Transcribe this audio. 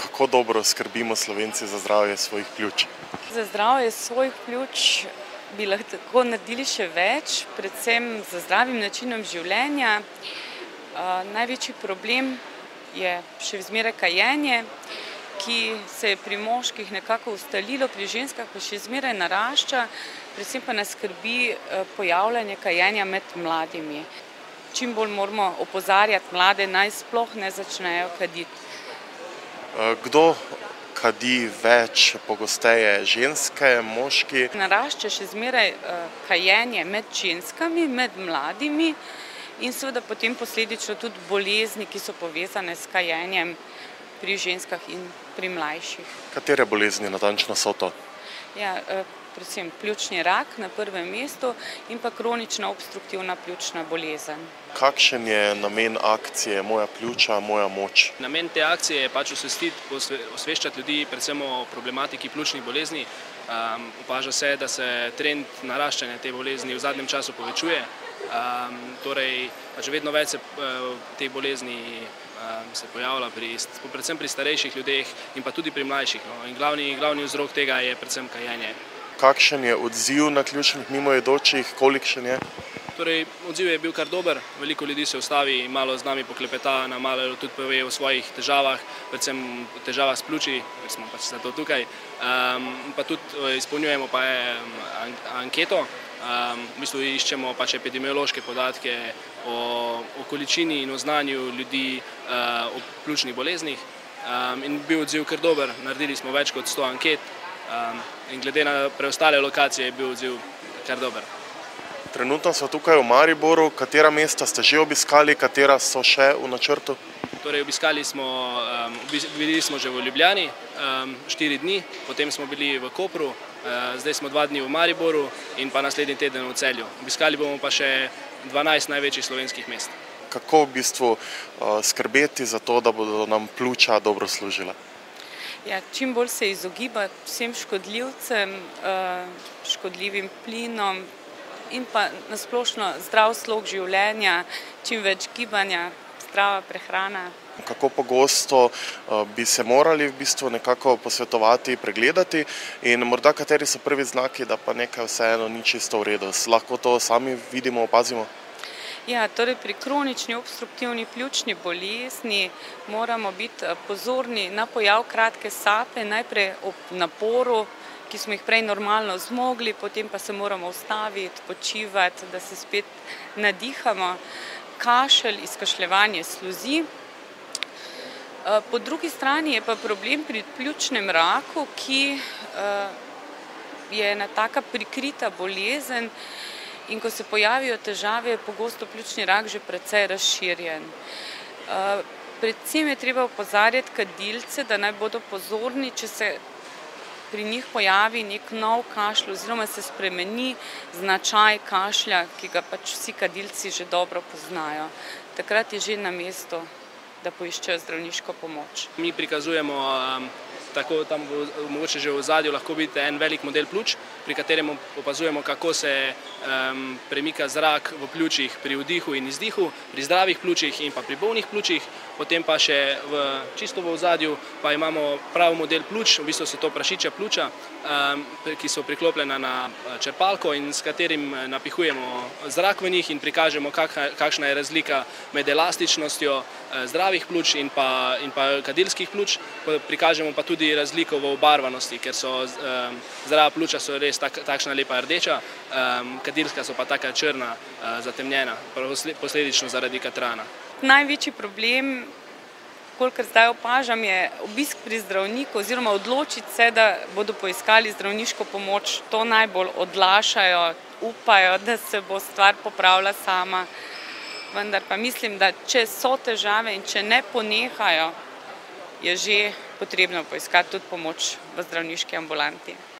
Kako dobro skrbimo Slovenci za zdravje svojih pljuč? Za zdravje svojih pljuč bi lahko naredili še več, predvsem z zdravim načinom življenja. Največji problem je še zmeraj kajenje, ki se je pri moških nekako ustalilo, pri ženskah pa še zmeraj narašča, predvsem pa nas skrbi pojavljanje kajenja med mladimi. Čim bolj moramo opozarjati mlade, naj sploh ne začnejo kaditi. Kdo kadi več, pogosteje ženske, moški? Narašča še zmeraj kajenje med ženskami, med mladimi in seveda potem posledično tudi bolezni, ki so povezane s kajenjem pri ženskah in pri mlajših. Katere bolezni natančno so to? Predvsem pljučni rak na prvem mestu in pa kronična obstruktivna pljučna bolezen. Kakšen je namen akcije Moja pljuča, moja moč? Namen te akcije je osveščati ljudi predvsem o problematiki pljučnih bolezni. Opaža se, da se trend naraščanja te bolezni v zadnjem času povečuje. Torej, vedno več se teh bolezni se pojavlja predvsem pri starejših ljudeh in pa tudi pri mlajših. In glavni vzrok tega je predvsem kajenje. Kakšen je odziv na ključnih mimoidočih, kolikšen je? Torej, odziv je bil kar dober, veliko ljudi se ustavi, malo z nami poklepeta, nam malo tudi pove o svojih težavah, predvsem težavah s pljuči, ker smo pač zato tukaj. Pa tudi izpolnjujemo pa anketo, v bistvu iščemo pač epidemiološke podatke o količini in o znanju ljudi o pljučnih boleznih in bil odziv kar dober, naredili smo več kot 100 anket in glede na preostale lokacije je bil odziv kar dober. Trenutno so tukaj v Mariboru, katera mesta ste že obiskali, katera so še v načrtu? Torej, bili smo že v Ljubljani 4 dni, potem smo bili v Kopru, zdaj smo 2 dni v Mariboru in pa naslednji teden v Celju. Obiskali bomo pa še 12 največjih slovenskih mest. Kako v bistvu skrbeti za to, da bodo nam pljuča dobro služila? Čim bolj se izogibati vsem škodljivcem, škodljivim plinom in pa nasplošno zdrav slog življenja, čim več gibanja, zdrava prehrana. Kako pogosto bi se morali v bistvu nekako posvetovati, pregledati in morda kateri so prvi znaki, da pa nekaj vseeno ni čisto v redu? Lahko to sami vidimo, opazimo? Torej pri kronični obstruktivni pljučni bolezni moramo biti pozorni na pojav kratke sape, najprej ob naporu, ki smo jih prej normalno zmogli, potem pa se moramo ustaviti, počivati, da se spet nadihamo, kašelj, izkašljevanje sluzi. Po drugi strani je pa problem pri pljučnem raku, ki je ena taka prikrita bolezen in ko se pojavijo težave, je pogosto pljučni rak že precej razširjen. Predvsem je treba opozarjati kadilce, da naj bodo pozorni, če se pri njih pojavi nek nov kašelj oziroma se spremeni značaj kašlja, ki ga pač vsi kadilci že dobro poznajo. Takrat je že na mestu, da poiščejo zdravniško pomoč. Mi prikazujemo tako tam mogoče že v ozadju lahko vidite en velik model pljuč, pri katerem opazujemo, kako se premika zrak v pljučih pri vdihu in izdihu, pri zdravih pljučih in pa pri bolnih pljučih. Potem pa še čisto v ozadju pa imamo prav model pljuč, v bistvu so to prašičja pljuča, ki so priklopljena na črpalko in s katerim napihujemo zrak v njih in prikažemo, kakšna je razlika med elastičnostjo zdravih pljuč in pa kadilskih pljuč. Prikažemo pa tudi razliko v obarvanosti, ker so zdrava pljuča so res takšna lepa rdeča, kadilska so pa taka črna, zatemnjena, posledično zaradi katrana. Največji problem, kolikor zdaj opažam, je obisk pri zdravniku oziroma odločiti se, da bodo poiskali zdravniško pomoč. To najbolj odlašajo, upajo, da se bo stvar popravila sama. Vendar pa mislim, da če so težave in če ne ponehajo, je že potrebno poiskati tudi pomoč v zdravniški ambulanti.